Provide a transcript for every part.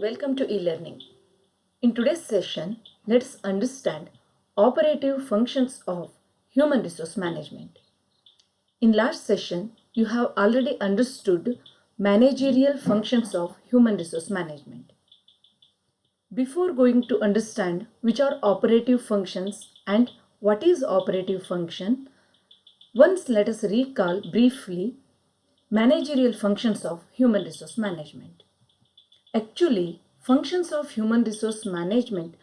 Welcome to e-learning. In today's session, let's understand operative functions of human resource management. In last session, you have already understood managerial functions of human resource management. Before going to understand which are operative functions and what is operative function, once let us recall briefly managerial functions of human resource management. Actually, functions of human resource management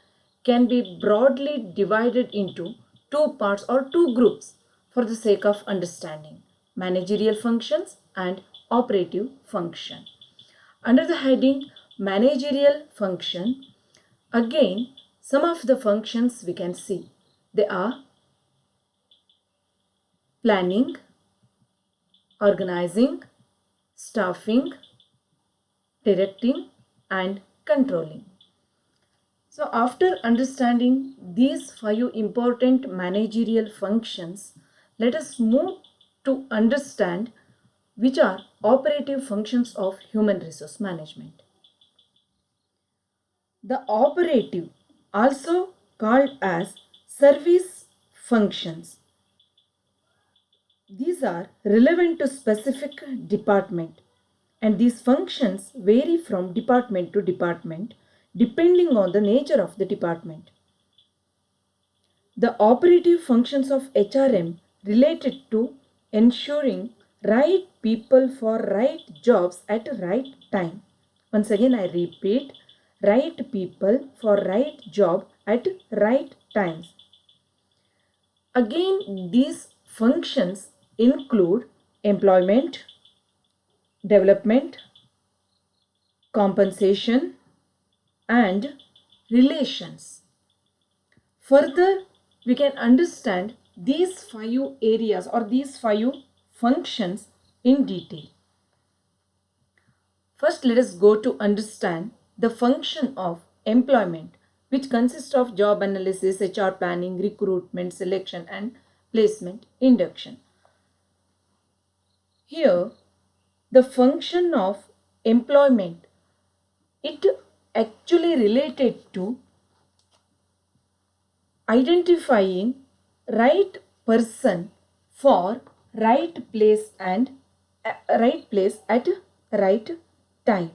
can be broadly divided into two parts or two groups for the sake of understanding: managerial functions and operative function. Under the heading managerial function, again, some of the functions we can see. They are planning, organizing, staffing, directing, and controlling. So, after understanding these 5 important managerial functions, let us move to understand which are operative functions of human resource management. The operative, also called as service functions, these are relevant to specific department, and these functions vary from department to department depending on the nature of the department. The operative functions of HRM related to ensuring right people for right jobs at right time. Once again I repeat, right people for right job at right times. Again, these functions include employment, development, compensation, and relations. Further, we can understand these 5 areas or these 5 functions in detail. First, let us go to understand the function of employment, which consists of job analysis, HR planning, recruitment, selection, and placement, induction. Here, the function of employment, it actually related to identifying right person for right place and right place at right time.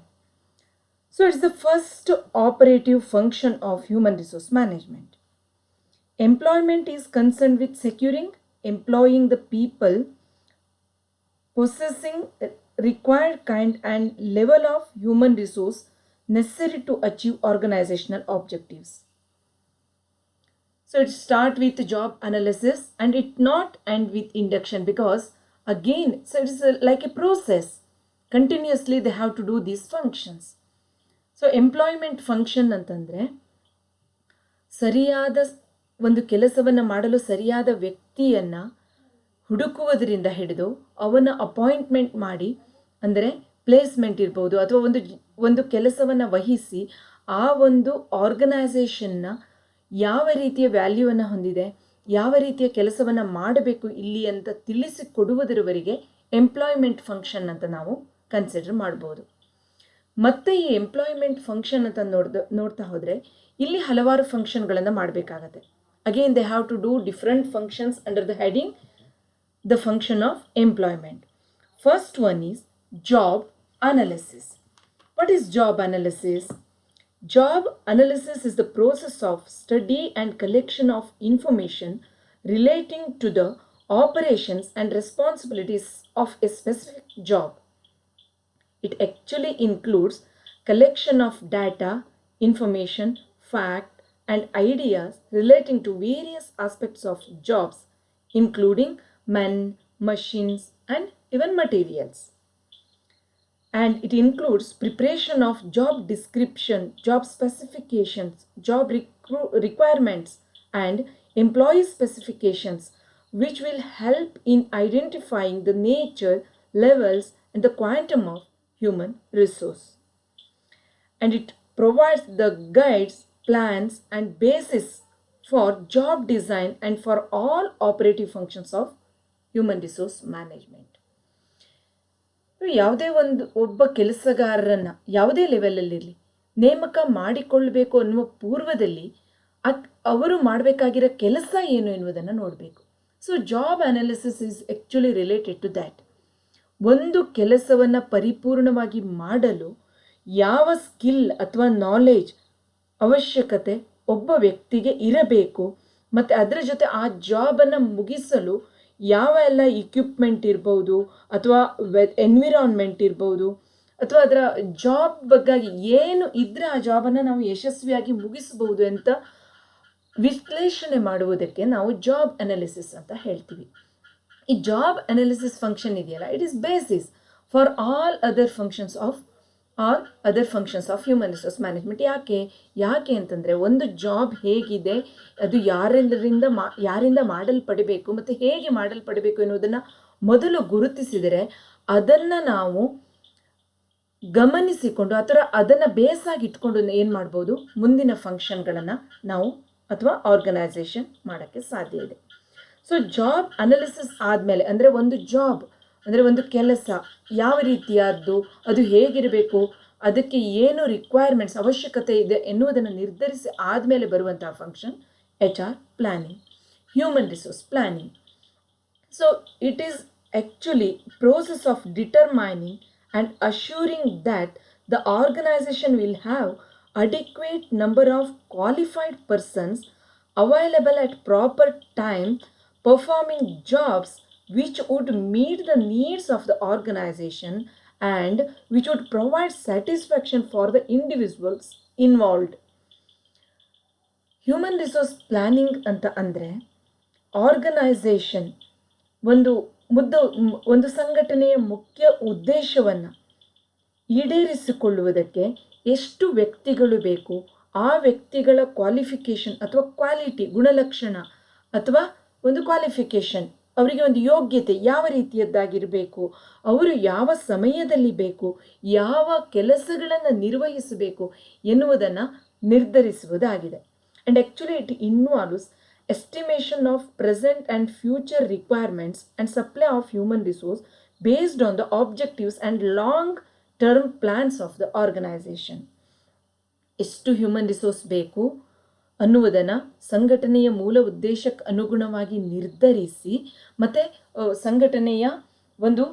So it's the first operative function of human resource management. Employment is concerned with securing, employing the people, possessing required kind and level of human resource necessary to achieve organizational objectives. So it start with job analysis and it not end with induction, because again, so it is like a process. Continuously they have to do these functions. So employment function ಅಂತಂದರೆ ಸರಿಯಾದ ಒಂದು ಕೆಲಸವನ್ನು ಮಾಡಲು ಸರಿಯಾದ ವ್ಯಕ್ತಿಯನ್ನು ಹುಡುಕುವುದರಿಂದ ಹಿಡಿದು ಅವನ appointment ಮಾಡಿ, ಅಂದರೆ ಪ್ಲೇಸ್ಮೆಂಟ್ ಇರ್ಬೋದು, ಅಥವಾ ಒಂದು ಕೆಲಸವನ್ನು ವಹಿಸಿ ಆ ಒಂದು ಆರ್ಗನೈಸೇಷನ್ನ ಯಾವ ರೀತಿಯ ವ್ಯಾಲ್ಯೂವನ್ನು ಹೊಂದಿದೆ, ಯಾವ ರೀತಿಯ ಕೆಲಸವನ್ನು ಮಾಡಬೇಕು ಇಲ್ಲಿ ಅಂತ ತಿಳಿಸಿಕೊಡುವುದರವರೆಗೆ ಎಂಪ್ಲಾಯ್ಮೆಂಟ್ ಫಂಕ್ಷನ್ ಅಂತ ನಾವು ಕನ್ಸಿಡರ್ ಮಾಡ್ಬೋದು. ಮತ್ತು ಈ ಎಂಪ್ಲಾಯ್ಮೆಂಟ್ ಫಂಕ್ಷನ್ ಅಂತ ನೋಡ್ತಾ ಹೋದರೆ ಇಲ್ಲಿ ಹಲವಾರು ಫಂಕ್ಷನ್ಗಳನ್ನು ಮಾಡಬೇಕಾಗತ್ತೆ. Again they have to do different functions under the heading the function of employment. First one is job analysis. What is job analysis? Job analysis is the process of study and collection of information relating to the operations and responsibilities of a specific job. It actually includes collection of data, information, fact, and ideas relating to various aspects of jobs, including men, machines, and even materials. And it includes preparation of job description, job specifications, job requirements, and employee specifications, which will help in identifying the nature, levels, and the quantum of human resource. And it provides the guides, plans, and basis for job design and for all operative functions of human resource management. ಯಾವುದೇ ಒಬ್ಬ ಕೆಲಸಗಾರರನ್ನು ಯಾವುದೇ ಲೆವೆಲಲ್ಲಿರಲಿ, ನೇಮಕ ಮಾಡಿಕೊಳ್ಳಬೇಕು ಅನ್ನುವ ಪೂರ್ವದಲ್ಲಿ ಅವರು ಮಾಡಬೇಕಾಗಿರೋ ಕೆಲಸ ಏನು ಎನ್ನುವುದನ್ನು ನೋಡಬೇಕು. So job analysis is actually related to that. ಒಂದು ಕೆಲಸವನ್ನು ಪರಿಪೂರ್ಣವಾಗಿ ಮಾಡಲು ಯಾವ ಸ್ಕಿಲ್ ಅಥವಾ ನಾಲೆಜ್ ಅವಶ್ಯಕತೆ ಒಬ್ಬ ವ್ಯಕ್ತಿಗೆ ಇರಬೇಕು, ಮತ್ತು ಅದರ ಜೊತೆ ಆ ಜಾಬನ್ನು ಮುಗಿಸಲು ಯಾವ ಎಲ್ಲ ಇಕ್ವಿಪ್ಮೆಂಟ್ ಇರ್ಬೋದು, ಅಥವಾ ಎನ್ವಿರಾನ್ಮೆಂಟ್ ಇರ್ಬೋದು, ಅಥವಾ ಅದರ ಜಾಬ್ ಬಗ್ಗೆ ಏನು ಇದ್ದರೆ ಆ ಜಾಬನ್ನು ನಾವು ಯಶಸ್ವಿಯಾಗಿ ಮುಗಿಸ್ಬೋದು ಅಂತ ವಿಶ್ಲೇಷಣೆ ಮಾಡುವುದಕ್ಕೆ ನಾವು ಜಾಬ್ ಅನಾಲಿಸಿಸ್ ಅಂತ ಹೇಳ್ತೀವಿ. ಈ ಜಾಬ್ ಅನಾಲಿಸಿಸ್ ಫಂಕ್ಷನ್ ಇದೆಯಲ್ಲ, it is basis for all other functions of human resource management. ಯಾಕೆ ಅಂತಂದರೆ, ಒಂದು ಜಾಬ್ ಹೇಗಿದೆ, ಅದು ಯಾರಿಂದ ಮಾಡಲ್ಪಡಬೇಕು ಮತ್ತು ಹೇಗೆ ಮಾಡಲ್ಪಡಬೇಕು ಎನ್ನುವುದನ್ನು ಮೊದಲು ಗುರುತಿಸಿದರೆ ಅದನ್ನು ನಾವು ಗಮನಿಸಿಕೊಂಡು ಅದನ್ನು ಬೇಸಾಗಿ ಇಟ್ಕೊಂಡು ಏನು ಮಾಡ್ಬೋದು, ಮುಂದಿನ ಫಂಕ್ಷನ್ಗಳನ್ನು ನಾವು ಅಥವಾ ಆರ್ಗನೈಸೇಷನ್ ಮಾಡೋಕ್ಕೆ ಸಾಧ್ಯ ಇದೆ. ಸೊ ಜಾಬ್ ಅನಾಲಿಸಿಸ್ ಆದಮೇಲೆ, ಅಂದರೆ ಒಂದು ಜಾಬ್ ಅಂದರೆ ಒಂದು ಕೆಲಸ ಯಾವ ರೀತಿಯಾದ್ದು, ಅದು ಹೇಗಿರಬೇಕು, ಅದಕ್ಕೆ ಏನು ರಿಕ್ವೈರ್ಮೆಂಟ್ಸ್ ಅವಶ್ಯಕತೆ ಇದೆ ಎನ್ನುವುದನ್ನು ನಿರ್ಧರಿಸಿ ಆದಮೇಲೆ ಬರುವಂತಹ function HR planning, human resource planning. So it is actually process of determining and assuring that the organization will have adequate number of qualified persons available at proper time performing jobs which would meet the needs of the organization and which would provide satisfaction for the individuals involved. Human resource planning ಅಂತ ಅಂದರೆ organisation ಒಂದು ಸಂಘಟನೆಯ ಮುಖ್ಯ ಉದ್ದೇಶವನ್ನು ಈಡೇರಿಸಿಕೊಳ್ಳುವುದಕ್ಕೆ ಎಷ್ಟು ವ್ಯಕ್ತಿಗಳು ಬೇಕು, ಆ ವ್ಯಕ್ತಿಗಳ ಕ್ವಾಲಿಫಿಕೇಷನ್ ಅಥವಾ ಕ್ವಾಲಿಟಿ, ಗುಣಲಕ್ಷಣ ಅಥವಾ ಒಂದು ಕ್ವಾಲಿಫಿಕೇಷನ್, ಅವರಿಗೆ ಒಂದು ಯೋಗ್ಯತೆ ಯಾವ ರೀತಿಯದ್ದಾಗಿರಬೇಕು, ಅವರು ಯಾವ ಸಮಯದಲ್ಲಿ ಬೇಕು, ಯಾವ ಕೆಲಸಗಳನ್ನು ನಿರ್ವಹಿಸಬೇಕು ಎನ್ನುವುದನ್ನು ನಿರ್ಧರಿಸುವುದಾಗಿದೆ. And actually it involves estimation of present and future requirements and supply of human resource based on the objectives and long-term plans of the organization. ಎಷ್ಟು ಹ್ಯೂಮನ್ ರಿಸೋರ್ಸ್ ಬೇಕು ಅನ್ನುವುದನ್ನು ಸಂಘಟನೆಯ ಮೂಲ ಉದ್ದೇಶಕ್ಕೆ ಅನುಗುಣವಾಗಿ ನಿರ್ಧರಿಸಿ, ಮತ್ತು ಸಂಘಟನೆಯ ಒಂದು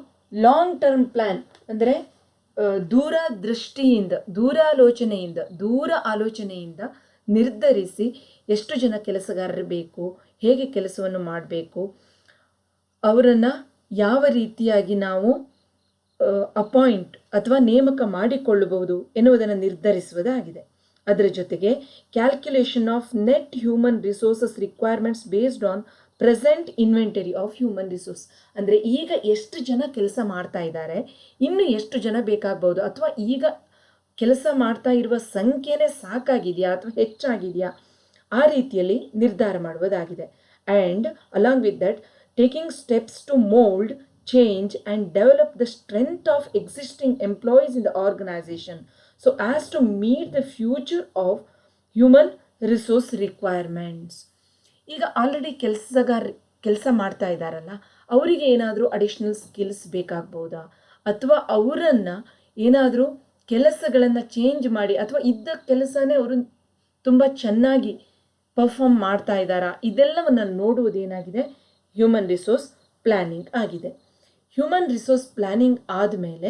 ಲಾಂಗ್ ಟರ್ಮ್ ಪ್ಲ್ಯಾನ್ ಅಂದರೆ ದೂರ ಆಲೋಚನೆಯಿಂದ ನಿರ್ಧರಿಸಿ ಎಷ್ಟು ಜನ ಕೆಲಸಗಾರರು ಬೇಕು, ಹೇಗೆ ಕೆಲಸವನ್ನು ಮಾಡಬೇಕು, ಅವರನ್ನು ಯಾವ ರೀತಿಯಾಗಿ ನಾವು ಅಪಾಯಿಂಟ್ ಅಥವಾ ನೇಮಕ ಮಾಡಿಕೊಳ್ಳಬಹುದು ಎನ್ನುವುದನ್ನು ನಿರ್ಧರಿಸುವುದಾಗಿದೆ. ಅದರ ಜೊತೆಗೆ calculation of net human resources requirements based on present inventory of human resource. ಅಂದರೆ ಈಗ ಎಷ್ಟು ಜನ ಕೆಲಸ ಮಾಡ್ತಾ ಇದ್ದಾರೆ, ಇನ್ನು ಎಷ್ಟು ಜನ ಬೇಕಾಗ್ಬೋದು, ಅಥವಾ ಈಗ ಕೆಲಸ ಮಾಡ್ತಾ ಇರುವ ಸಂಖ್ಯೆನೇ ಸಾಕಾಗಿದೆಯಾ ಅಥವಾ ಹೆಚ್ಚಾಗಿದೆಯಾ, ಆ ರೀತಿಯಲ್ಲಿ ನಿರ್ಧಾರ ಮಾಡುವುದಾಗಿದೆ. And along with that taking steps to mould, change and develop the strength of existing employees in the organization so as to meet the future of human resource requirements. ಈಗ ಆಲ್ರೆಡಿ ಕೆಲಸ ಮಾಡ್ತಾ ಇದ್ದಾರಲ್ಲ, ಅವರಿಗೆ ಏನಾದರೂ ಅಡಿಷ್ನಲ್ ಸ್ಕಿಲ್ಸ್ ಬೇಕಾಗ್ಬೋದಾ, ಅಥವಾ ಅವರನ್ನು ಏನಾದರೂ ಕೆಲಸಗಳನ್ನು ಚೇಂಜ್ ಮಾಡಿ, ಅಥವಾ ಇದ್ದ ಕೆಲಸನೇ ಅವರು ತುಂಬ ಚೆನ್ನಾಗಿ ಪರ್ಫಾರ್ಮ್ ಮಾಡ್ತಾ ಇದ್ದಾರಾ, ಇದೆಲ್ಲವನ್ನು ನೋಡುವುದೇನಾಗಿದೆ, ಹ್ಯೂಮನ್ ರಿಸೋರ್ಸ್ ಪ್ಲ್ಯಾನಿಂಗ್ ಆಗಿದೆ. ಹ್ಯೂಮನ್ ರಿಸೋರ್ಸ್ ಪ್ಲ್ಯಾನಿಂಗ್ ಆದಮೇಲೆ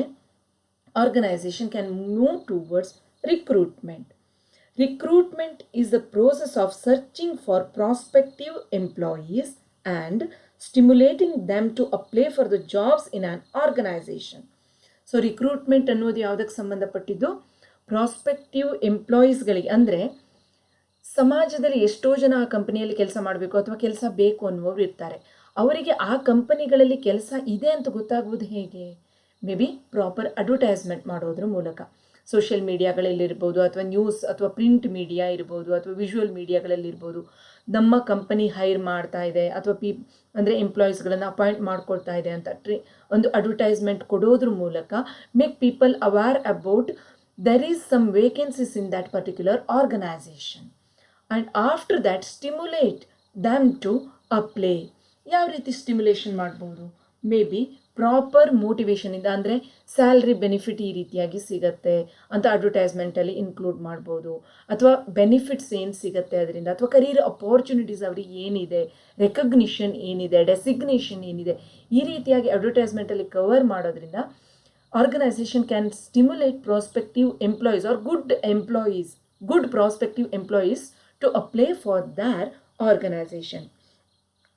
organisation can move towards recruitment. Recruitment is the process of searching for prospective employees and stimulating them to apply for the jobs in an organisation. So recruitment ಅನ್ನೋದು ಯಾವುದಕ್ಕೆ ಸಂಬಂಧಪಟ್ಟಿದ್ದು, prospective ಎಂಪ್ಲಾಯೀಸ್ಗಳಿಗೆ. ಅಂದರೆ ಸಮಾಜದಲ್ಲಿ ಎಷ್ಟೋ ಜನ ಆ ಕಂಪನಿಯಲ್ಲಿ ಕೆಲಸ ಮಾಡಬೇಕು ಅಥವಾ ಕೆಲಸ ಬೇಕು ಅನ್ನುವರು ಇರ್ತಾರೆ. ಅವರಿಗೆ ಆ ಕಂಪನಿಗಳಲ್ಲಿ ಕೆಲಸ ಇದೆ ಅಂತ ಗೊತ್ತಾಗುವುದು ಹೇಗೆ? ಮೇ ಬಿ ಪ್ರಾಪರ್ ಅಡ್ವರ್ಟೈಸ್ಮೆಂಟ್ ಮಾಡೋದ್ರ ಮೂಲಕ, ಸೋಷಿಯಲ್ ಮೀಡಿಯಾಗಳಲ್ಲಿರ್ಬೋದು, ಅಥವಾ ನ್ಯೂಸ್ ಅಥವಾ ಪ್ರಿಂಟ್ ಮೀಡಿಯಾ ಇರ್ಬೋದು, ಅಥವಾ ವಿಜುವಲ್ ಮೀಡಿಯಾಗಳಲ್ಲಿರ್ಬೋದು, ನಮ್ಮ ಕಂಪನಿ ಹೈರ್ ಮಾಡ್ತಾ ಇದೆ ಅಥವಾ ಅಂದರೆ ಎಂಪ್ಲಾಯೀಸ್ಗಳನ್ನು ಅಪಾಯಿಂಟ್ ಮಾಡ್ಕೊಳ್ತಾ ಇದೆ ಅಂತ ಒಂದು ಅಡ್ವರ್ಟೈಸ್ಮೆಂಟ್ ಕೊಡೋದ್ರ ಮೂಲಕ make people aware about there is some vacancies in that particular organisation. And after that stimulate them to apply. ಯಾವ ರೀತಿ ಸ್ಟಿಮ್ಯುಲೇಷನ್ ಮಾಡ್ಬೋದು? ಮೇ ಬಿ ಪ್ರಾಪರ್ ಮೋಟಿವೇಶನಿಂದ, ಅಂದರೆ ಸ್ಯಾಲ್ರಿ ಬೆನಿಫಿಟ್ ಈ ರೀತಿಯಾಗಿ ಸಿಗತ್ತೆ ಅಂತ ಅಡ್ವರ್ಟೈಸ್ಮೆಂಟಲ್ಲಿ ಇನ್ಕ್ಲೂಡ್ ಮಾಡ್ಬೋದು, ಅಥವಾ ಬೆನಿಫಿಟ್ಸ್ ಏನು ಸಿಗತ್ತೆ ಅದರಿಂದ, ಅಥವಾ ಕರಿಯರ್ ಅಪಾರ್ಚುನಿಟೀಸ್ ಅವ್ರಿಗೆ ಏನಿದೆ, ರೆಕಗ್ನಿಷನ್ ಏನಿದೆ, ಡೆಸಿಗ್ನೇಷನ್ ಏನಿದೆ, ಈ ರೀತಿಯಾಗಿ ಅಡ್ವರ್ಟೈಸ್ಮೆಂಟಲ್ಲಿ ಕವರ್ ಮಾಡೋದ್ರಿಂದ organisation can stimulate prospective employees or good prospective employees to apply for their organization.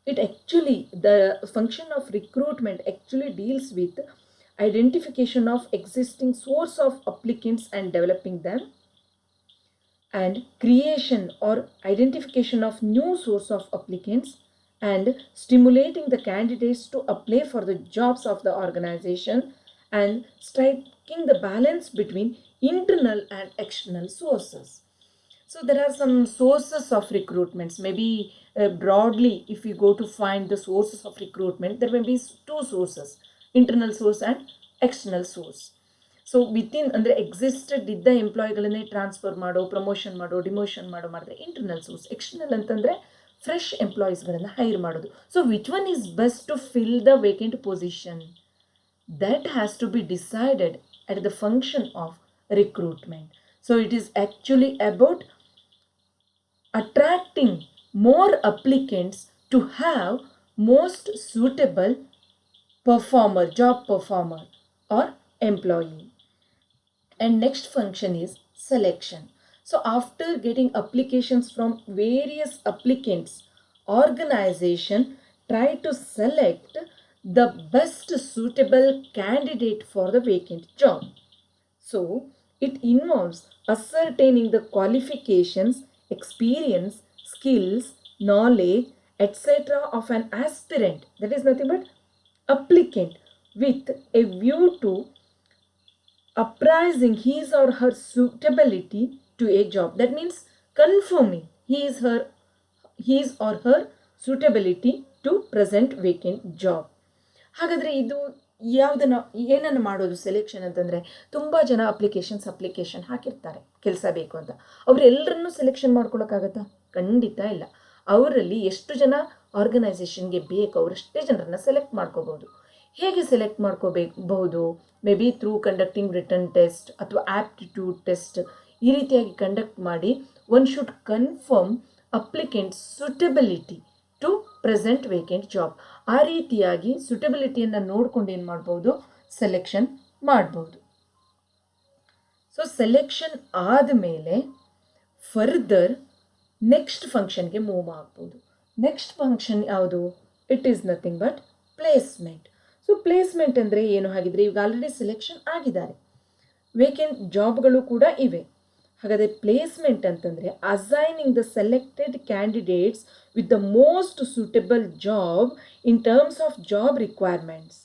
The function of recruitment actually deals with identification of existing source of applicants and developing them, and creation or identification of new source of applicants, and stimulating the candidates to apply for the jobs of the organization, and striking the balance between internal and external sources. So there are some sources of recruitments. Maybe broadly, if you go to find the sources of recruitment, there may be two sources, internal source and external source. So within ಅಂದರೆ existed ಇದ್ದ ಎಂಪ್ಲಾಯಿಗಳನ್ನೇ transfer ಮಾಡೋ, promotion ಮಾಡೋ, demotion ಮಾಡಿದ್ರೆ internal source. External ಅಂತಂದರೆ fresh ಎಂಪ್ಲಾಯೀಸ್ಗಳನ್ನು hire ಮಾಡೋದು. So which one is best to fill the vacant position, that has to be decided at the function of recruitment. So it is actually about attracting more applicants to have most suitable job performer or employee. And next function is selection. So after getting applications from various applicants, organization try to select the best suitable candidate for the vacant job. So it involves ascertaining the qualifications, experience, skills, knowledge, etc. of an aspirant, that is nothing but applicant, with a view to appraising his or her suitability to a job. That means confirming his or her suitability to present vacant job. ಹಾಗಾದರೆ ಇದು ಏನನ್ನು ಮಾಡೋದು selection ಅಂತಂದರೆ, ತುಂಬ ಜನ application ಹಾಕಿರ್ತಾರೆ ಕೆಲಸ ಬೇಕು ಅಂತ. ಅವರೆಲ್ಲರನ್ನೂ ಸೆಲೆಕ್ಷನ್ ಮಾಡ್ಕೊಳ್ಳೋಕ್ಕಾಗತ್ತಾ? ಖಂಡಿತ ಇಲ್ಲ. ಅವರಲ್ಲಿ ಎಷ್ಟು ಜನ ಆರ್ಗನೈಸೇಷನ್ಗೆ ಬೇಕು ಅವರಷ್ಟೇ ಜನರನ್ನು ಸೆಲೆಕ್ಟ್ ಮಾಡ್ಕೋಬೋದು. ಹೇಗೆ ಸೆಲೆಕ್ಟ್ ಮಾಡ್ಕೋಬಹುದು? Maybe through conducting written test ಅಥವಾ ಆಪ್ಟಿಟ್ಯೂಡ್ ಟೆಸ್ಟ್, ಈ ರೀತಿಯಾಗಿ ಕಂಡಕ್ಟ್ ಮಾಡಿ one should confirm applicant suitability to present vacant job. ಆ ರೀತಿಯಾಗಿ ಸುಟಬಿಲಿಟಿಯನ್ನು ನೋಡ್ಕೊಂಡು ಏನು ಮಾಡ್ಬೋದು? ಸೆಲೆಕ್ಷನ್ ಮಾಡ್ಬೋದು. ಸೊ ಸೆಲೆಕ್ಷನ್ ಆದಮೇಲೆ ಫರ್ದರ್ ನೆಕ್ಸ್ಟ್ ಫಂಕ್ಷನ್ಗೆ ಮೂವ್ ಆಗ್ಬೋದು. ನೆಕ್ಸ್ಟ್ ಫಂಕ್ಷನ್ ಯಾವುದು? It is nothing but placement. So placement ಅಂದರೆ ಏನು? ಹಾಗಿದ್ರೆ ಇವಾಗ ಆಲ್ರೆಡಿ ಸೆಲೆಕ್ಷನ್ ಆಗಿದ್ದಾರೆ, ವೇಕೆಂಟ್ ಜಾಬ್ಗಳು ಕೂಡ ಇವೆ. ಹಾಗಾದರೆ ಪ್ಲೇಸ್ಮೆಂಟ್ ಅಂತಂದರೆ assigning the selected candidates with the most suitable job in terms of job requirements.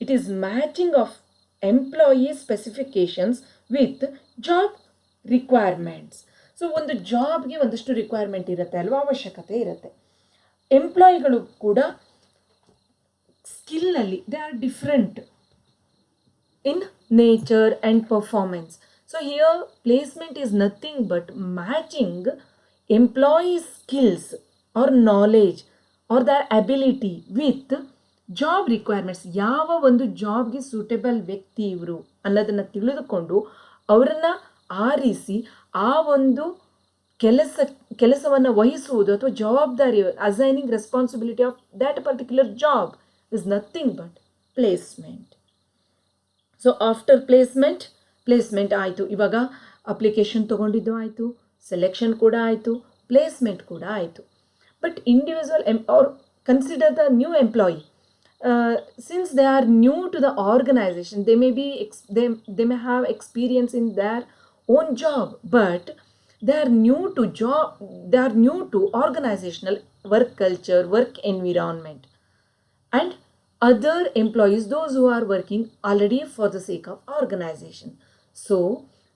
It is matching of employee specifications with job requirements. So ಒಂದು ಜಾಬ್ಗೆ ಒಂದಷ್ಟು ರಿಕ್ವೈರ್ಮೆಂಟ್ ಇರುತ್ತೆ ಅಲ್ವಾ, ಅವಶ್ಯಕತೆ ಇರುತ್ತೆ. ಎಂಪ್ಲಾಯಿಗಳು ಕೂಡ ಸ್ಕಿಲ್ನಲ್ಲಿ they are different in nature and performance. So here placement is nothing but matching employee skills or knowledge or their ability with job requirements. ಯಾವ ಒಂದು ಜಾಬ್ಗೆ ಸೂಟೇಬಲ್ ವ್ಯಕ್ತಿ ಇವರು ಅನ್ನೋದನ್ನು ತಿಳಿದುಕೊಂಡು ಅವರನ್ನು ಆರಿಸಿ ಆ ಒಂದು ಕೆಲಸವನ್ನು ವಹಿಸುವುದು ಅಥವಾ ಜವಾಬ್ದಾರಿ, assigning responsibility of that particular job is nothing but placement. So after placement ಆಯಿತು. ಇವಾಗ ಅಪ್ಲಿಕೇಶನ್ ತೊಗೊಂಡಿದ್ದು ಆಯಿತು, ಸೆಲೆಕ್ಷನ್ ಕೂಡ ಆಯಿತು, ಪ್ಲೇಸ್ಮೆಂಟ್ ಕೂಡ ಆಯಿತು. But individual are consider the new employee. Since they are new to the organisation, they may have experience in their own job, but they are new to organizational work culture, work environment, and other employees, those who are working already for the sake of organization. So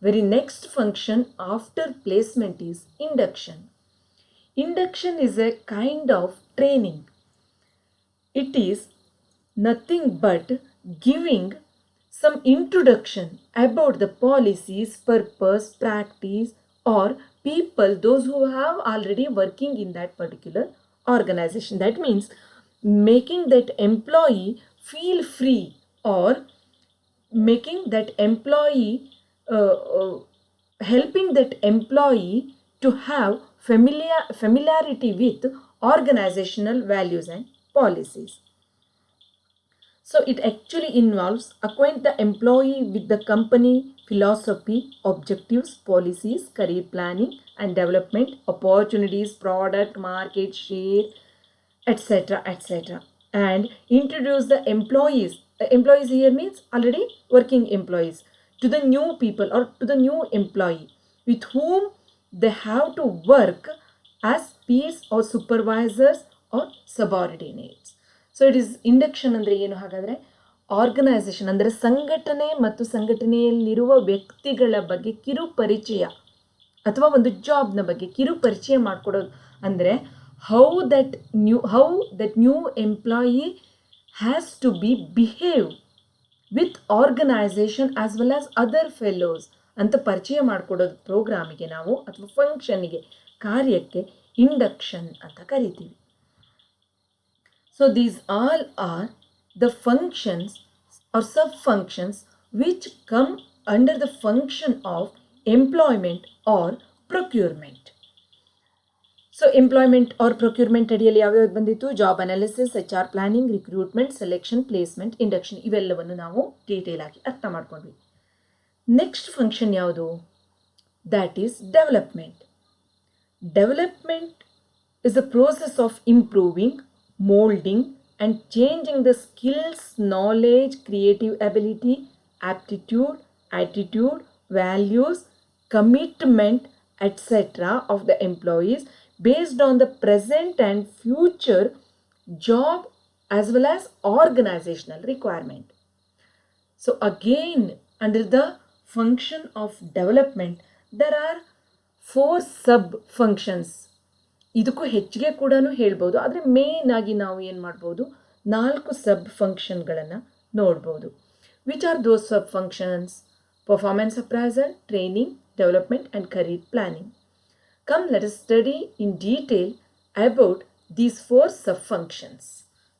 very next function after placement is induction. Induction is a kind of training. It is nothing but giving some introduction about the policies, purpose, practice or people, those who have already working in that particular organization. That means making that employee feel free or making that employee, helping that employee to have familiarity with organizational values and policies. So it actually involves acquaint the employee with the company philosophy, objectives, policies, career planning and development, opportunities, product, market share, etc., etc. And introduce the employees. Employees here means already working employees to the new people or to the new employee with whom they have to work as peers or supervisors or subordinates. So it is induction ಅಂದರೆ ಏನು ಹಾಗಾದರೆ organisation ಅಂದರೆ ಸಂಘಟನೆ ಮತ್ತು ಸಂಘಟನೆಯಲ್ಲಿರುವ ವ್ಯಕ್ತಿಗಳ ಬಗ್ಗೆ ಕಿರು ಪರಿಚಯ ಅಥವಾ ಒಂದು ಜಾಬ್ನ ಬಗ್ಗೆ ಕಿರು ಪರಿಚಯ ಮಾಡಿಕೊಡೋದು. ಅಂದರೆ how that new employee has to be behave with organisation as well as other fellows ಅಂತ ಪರಿಚಯ ಮಾಡಿಕೊಡೋದು ಪ್ರೋಗ್ರಾಮಿಗೆ ನಾವು ಅಥವಾ ಫಂಕ್ಷನ್ಗೆ, ಕಾರ್ಯಕ್ಕೆ ಇಂಡಕ್ಷನ್ ಅಂತ ಕರಿತೀವಿ. So these all are the functions or sub-functions which come under the function of employment or procurement. So employment or procurement ಅಡಿಯಲ್ಲಿ ಯಾವ್ಯಾವ್ದು ಬಂದಿತ್ತು? Job analysis, HR planning, recruitment, selection, placement, induction ಇವೆಲ್ಲವನ್ನು ನಾವು ಡೀಟೇಲ್ ಆಗಿ ಅರ್ಥ ಮಾಡ್ಕೊಂಡ್ವಿ. ನೆಕ್ಸ್ಟ್ ಫಂಕ್ಷನ್ ಯಾವುದು? That is development. Development is the process of improving, molding and changing the skills, knowledge, creative ability, aptitude, attitude, values, commitment, etc. of the employees based on the present and future job as well as organizational requirement. So again, under the function of development, there are 4 sub-functions. ಇದಕ್ಕೂ ಹೆಚ್ಚಿಗೆ ಕೂಡ ಹೇಳ್ಬೋದು, ಆದರೆ main ಆಗಿ ನಾವು ಏನು ಮಾಡ್ಬೋದು, 4 ಸಬ್ ಫಂಕ್ಷನ್ಗಳನ್ನು ನೋಡ್ಬೋದು. Which are those sub functions? Performance appraisal, training, development and career planning. Come let us study in detail about these 4 sub functions.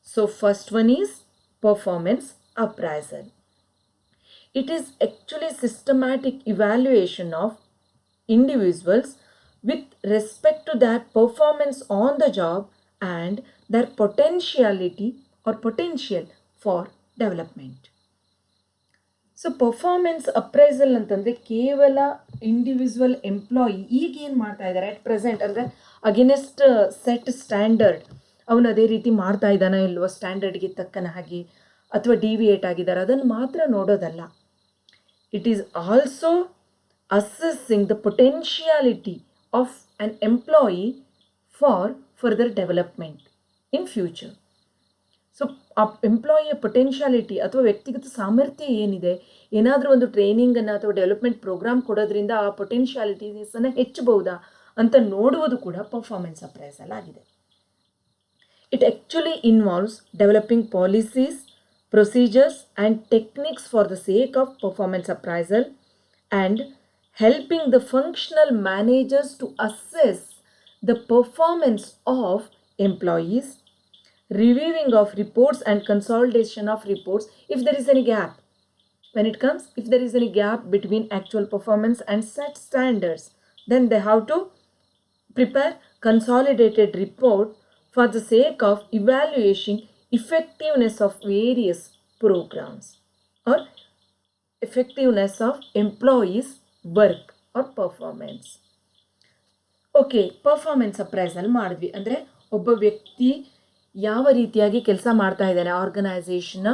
So first one is performance appraisal. It is actually systematic evaluation of individuals with respect to their performance on the job and their potentiality or potential for development. So performance appraisal ಅಂತಂದರೆ ಕೇವಲ individual employee ಈಗೇನು ಮಾಡ್ತಾ ಇದ್ದಾರೆ at present, ಅಂದರೆ against set standard ಅವನು ಅದೇ ರೀತಿ ಮಾಡ್ತಾ ಇದ್ದಾನೋ ಇಲ್ವೋ, ಸ್ಟ್ಯಾಂಡರ್ಡ್ಗೆ ತಕ್ಕನ ಹಾಗೆ ಅಥವಾ ಡಿವಿಯೇಟ್ ಆಗಿದ್ದಾರೆ, ಅದನ್ನು ಮಾತ್ರ ನೋಡೋದಲ್ಲ. It is also assessing the potentiality of an employee for further development in future. So ಆ ಎಂಪ್ಲಾಯಿಯ ಪೊಟೆನ್ಷಿಯಾಲಿಟಿ ಅಥವಾ ವ್ಯಕ್ತಿಗತ ಸಾಮರ್ಥ್ಯ ಏನಿದೆ, ಏನಾದರೂ ಒಂದು ಟ್ರೈನಿಂಗನ್ನು ಅಥವಾ ಡೆವಲಪ್ಮೆಂಟ್ ಪ್ರೋಗ್ರಾಮ್ ಕೊಡೋದ್ರಿಂದ ಆ ಪೊಟೆನ್ಷಿಯಾಲಿಟೀಸನ್ನು ಹೆಚ್ಚಬಹುದಾ ಅಂತ ನೋಡುವುದು ಕೂಡ ಪರ್ಫಾರ್ಮೆನ್ಸ್ ಅಪ್ರೈಸಲ್ ಆಗಿದೆ. It actually involves developing policies, procedures and techniques for the sake of performance appraisal and helping the functional managers to assess the performance of employees, reviewing of reports and consolidation of reports if there is any gap. When it comes, if there is any gap between actual performance and set standards, then they have to prepare consolidated report for the sake of evaluating effectiveness of various programs or effectiveness of employees' work or performance. Okay, performance appraisal ಮಾಡಿದ್ವಿ ಅಂದರೆ ಒಬ್ಬ ವ್ಯಕ್ತಿ ಯಾವ ರೀತಿಯಾಗಿ ಕೆಲಸ ಮಾಡ್ತಾ ಇದ್ದಾನೆ, ಆರ್ಗನೈಸೇಷನ್ನ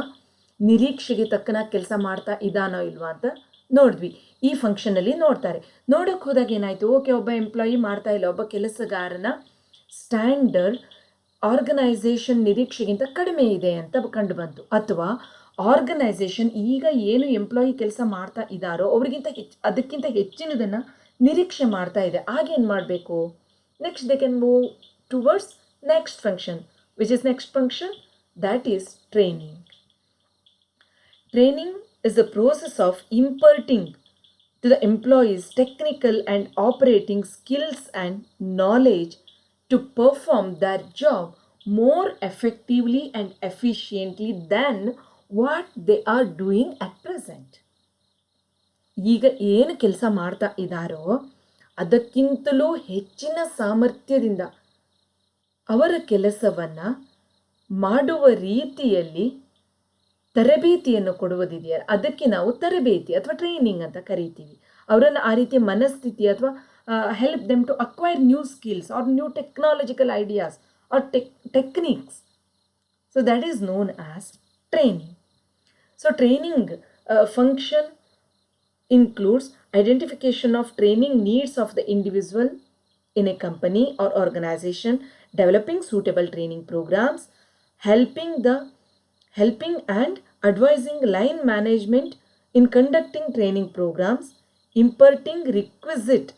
ನಿರೀಕ್ಷೆಗೆ ತಕ್ಕನಾಗಿ ಕೆಲಸ ಮಾಡ್ತಾ ಇದ್ದಾನೋ ಇಲ್ವಾ ಅಂತ ನೋಡಿದ್ವಿ. ಈ ಫಂಕ್ಷನಲ್ಲಿ ನೋಡ್ತಾರೆ. ನೋಡೋಕ್ಕೆ ಹೋದಾಗ ಏನಾಯಿತು, ಓಕೆ ಒಬ್ಬ ಎಂಪ್ಲಾಯಿ ಮಾಡ್ತಾ ಇಲ್ಲ, ಒಬ್ಬ ಕೆಲಸಗಾರನ ಸ್ಟ್ಯಾಂಡರ್ಡ್ ಆರ್ಗನೈಸೇಷನ್ ನಿರೀಕ್ಷೆಗಿಂತ ಕಡಿಮೆ ಇದೆ ಅಂತ ಕಂಡು ಬಂತು, ಅಥವಾ ಆರ್ಗನೈಸೇಷನ್ ಈಗ ಏನು ಎಂಪ್ಲಾಯಿ ಕೆಲಸ ಮಾಡ್ತಾ ಇದ್ದಾರೋ ಅವರಿಗಿಂತ ಅದಕ್ಕಿಂತ ಹೆಚ್ಚಿನದನ್ನು ನಿರೀಕ್ಷೆ ಮಾಡ್ತಾ ಇದೆ. ಆಗೇನು ಮಾಡಬೇಕು? Next they can move towards next function. Which is next function? That is training. Training is the process of imparting to the employees technical and operating skills and knowledge to perform their job more effectively and efficiently than what they are doing at present. ಈಗ ಏನು ಕೆಲಸ ಮಾಡ್ತಾ ಇದ್ದಾರೋ ಅದಕ್ಕಿಂತಲೂ ಹೆಚ್ಚಿನ ಸಾಮರ್ಥ್ಯದಿಂದ ಅವರ ಕೆಲಸವನ್ನು ಮಾಡುವ ರೀತಿಯಲ್ಲಿ ತರಬೇತಿಯನ್ನು ಕೊಡುವುದಿದೆಯಲ್ಲ, ಅದಕ್ಕೆ ನಾವು ತರಬೇತಿ ಅಥವಾ ಟ್ರೈನಿಂಗ್ ಅಂತ ಕರಿತೀವಿ. ಅವರನ್ನು ಆ ರೀತಿಯ ಮನಸ್ಥಿತಿ ಅಥವಾ help them to acquire new skills or new technological ideas or techniques. So that is known as training. So training function includes identification of training needs of the individual in a company or organization, developing suitable training programs, helping and advising line management in conducting training programs, imparting requisite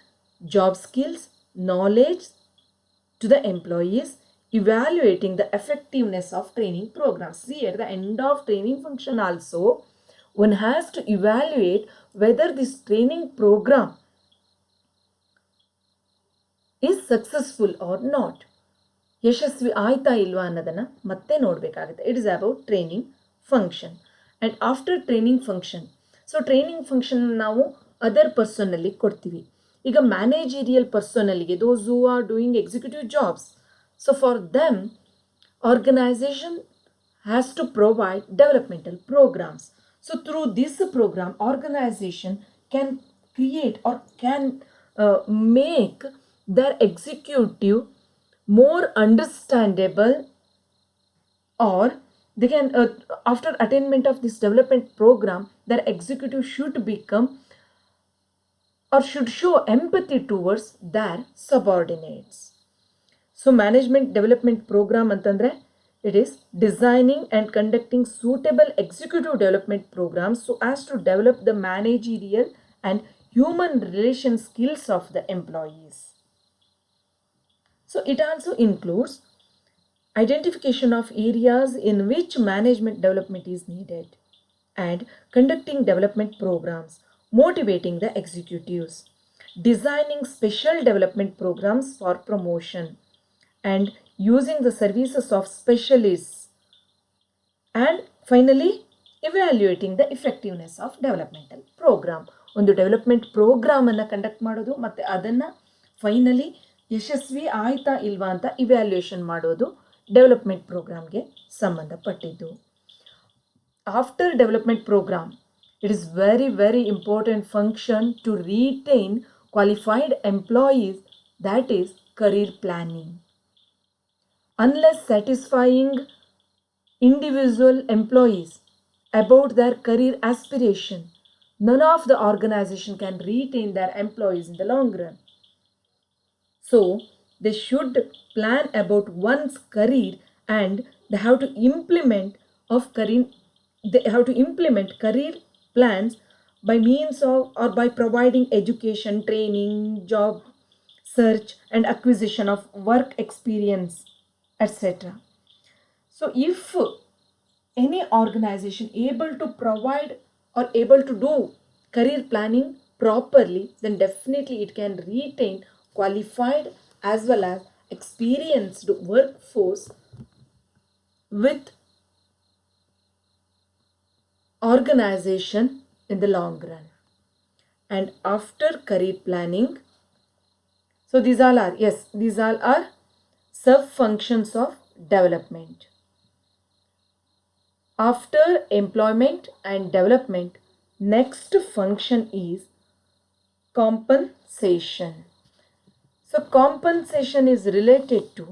job skills, knowledge to the employees, evaluating the effectiveness of training programs. See, at the end of training function also, one has to evaluate whether this training program is successful or not. ಯಶಸ್ವಿ ಆಯ್ತಾ ಇಲ್ವಾ ಅನ್ನೋದನ್ನು ಮತ್ತೆ ನೋಡಬೇಕಾಗುತ್ತೆ. It is about training function. And after training function, so training function ನಾವು other ಪರ್ಸನಲ್ಲಿ ಕೊಡ್ತೀವಿ. ಈಗ ಮ್ಯಾನೇಜೀರಿಯಲ್ ಪರ್ಸನಲ್ಗೆ, those who are doing executive jobs, so for them organization has to provide developmental programmes. So through this program, organization can create or can make their executive more understandable, or they can after attainment of this development program, their executive should become or should show empathy towards their subordinates. So management development program ಅಂತಂದ್ರೆ it is designing and conducting suitable executive development programs so as to develop the managerial and human relation skills of the employees. So it also includes identification of areas in which management development is needed and conducting development programs, motivating the executives, designing special development programs for promotion, and using the services of specialists, and finally evaluating the effectiveness of developmental program. ಒಂದು development ಪ್ರೋಗ್ರಾಮನ್ನು conduct ಮಾಡೋದು ಮತ್ತು ಅದನ್ನು finally ಯಶಸ್ವಿ ಆಯ್ತಾ ಇಲ್ವಾ ಅಂತ evaluation ಮಾಡೋದು development ಪ್ರೋಗ್ರಾಮ್ಗೆ ಸಂಬಂಧಪಟ್ಟಿದ್ದು. After development programme, it is very very important function to retain qualified employees, that is career planning. Unless satisfying individual employees about their career aspiration, none of the organization can retain their employees in the long run. So they should plan about one's career, and they have to implement career plans by means of or by providing education, training, job search and acquisition of work experience, etc. So if any organization able to provide or able to do career planning properly, then definitely it can retain qualified as well as experienced workforce with organization in the long run. And after career planning, so these all are sub-functions of development. After employment and development, next function is compensation. So compensation is related to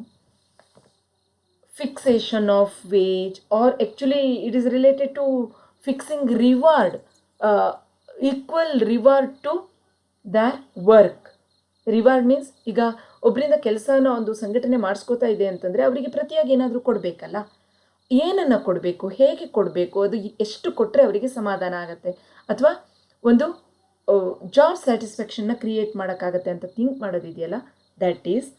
fixation of wage, or actually it is related to fixing reward, equal reward to their work. Reward means, ಈಗ ಒಬ್ಬರಿಂದ ಕೆಲಸನ ಒಂದು ಸಂಘಟನೆ ಮಾಡಿಸ್ಕೋತಾ ಇದೆ ಅಂತಂದರೆ ಅವರಿಗೆ ಪ್ರತಿಯಾಗಿ ಏನಾದರೂ ಕೊಡಬೇಕಲ್ಲ. ಏನನ್ನು ಕೊಡಬೇಕು, ಹೇಗೆ ಕೊಡಬೇಕು, ಅದು ಎಷ್ಟು ಕೊಟ್ಟರೆ ಅವರಿಗೆ ಸಮಾಧಾನ ಆಗುತ್ತೆ, ಅಥವಾ ಒಂದು ಜಾಬ್ ಸ್ಯಾಟಿಸ್ಫ್ಯಾಕ್ಷನ್ನ ಕ್ರಿಯೇಟ್ ಮಾಡೋಕ್ಕಾಗತ್ತೆ ಅಂತ ಥಿಂಕ್ ಮಾಡೋದಿದೆಯಲ್ಲ, that is